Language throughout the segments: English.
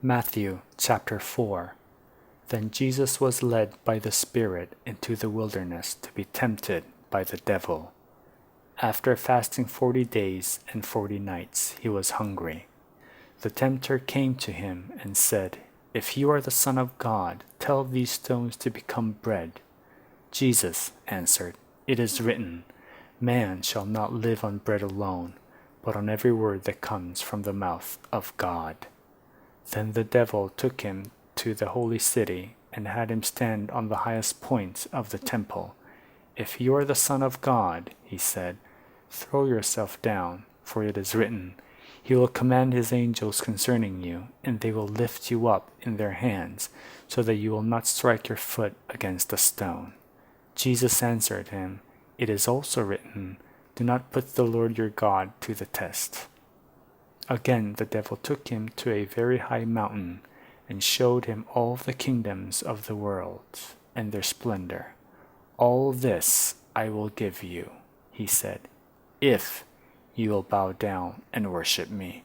Matthew chapter 4. Then Jesus was led by the Spirit into the wilderness to be tempted by the devil. After fasting 40 days and 40 nights, he was hungry. The tempter came to him and said, "If you are the Son of God, tell these stones to become bread." Jesus answered, "It is written, man shall not live on bread alone, but on every word that comes from the mouth of God." Then the devil took him to the holy city and had him stand on the highest point of the temple. "If you are the Son of God," he said, "throw yourself down, for it is written, He will command His angels concerning you, and they will lift you up in their hands, so that you will not strike your foot against a stone." Jesus answered him, "It is also written, do not put the Lord your God to the test." Again the devil took him to a very high mountain, and showed him all the kingdoms of the world, and their splendor. "All this I will give you," he said, "if you will bow down and worship me."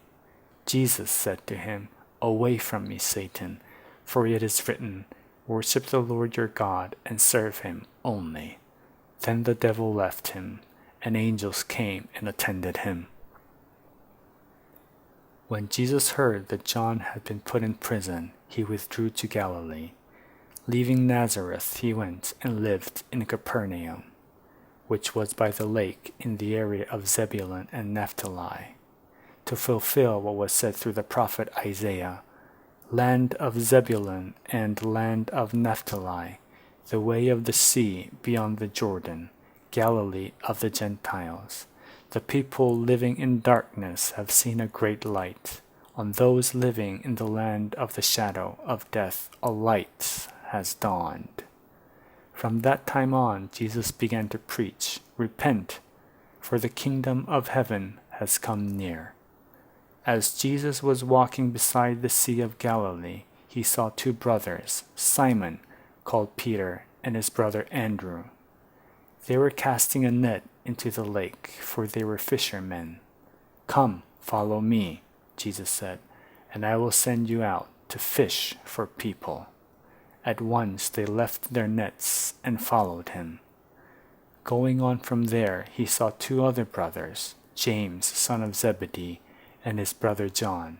Jesus said to him, "Away from me, Satan, for it is written, worship the Lord your God and serve him only." Then the devil left him, and angels came and attended him. When Jesus heard that John had been put in prison, he withdrew to Galilee. Leaving Nazareth, he went and lived in Capernaum, which was by the lake in the area of Zebulun and Naphtali, to fulfill what was said through the prophet Isaiah, "Land of Zebulun and land of Naphtali, the way of the sea beyond the Jordan, Galilee of the Gentiles. The people living in darkness have seen a great light. On those living in the land of the shadow of death, a light has dawned." From that time on, Jesus began to preach, "Repent, for the kingdom of heaven has come near." As Jesus was walking beside the Sea of Galilee, he saw two brothers, Simon, called Peter, and his brother Andrew. They were casting a net into the lake, for they were fishermen. "Come, follow me," Jesus said, "and I will send you out to fish for people." At once they left their nets and followed him. Going on from there, he saw two other brothers, James, son of Zebedee, and his brother John.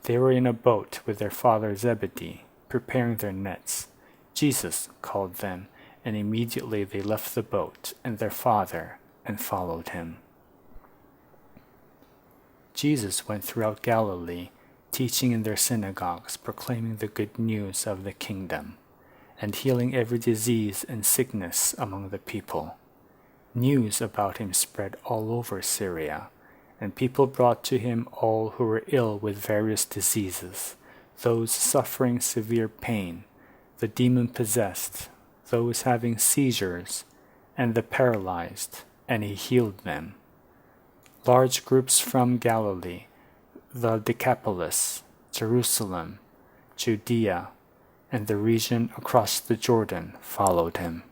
They were in a boat with their father Zebedee, preparing their nets. Jesus called them, and immediately they left the boat and their father and followed him. Jesus went throughout Galilee, teaching in their synagogues, proclaiming the good news of the kingdom, and healing every disease and sickness among the people. News about him spread all over Syria, and people brought to him all who were ill with various diseases, those suffering severe pain, the demon-possessed, those having seizures, and the paralyzed, and he healed them. Large groups from Galilee, the Decapolis, Jerusalem, Judea, and the region across the Jordan followed him.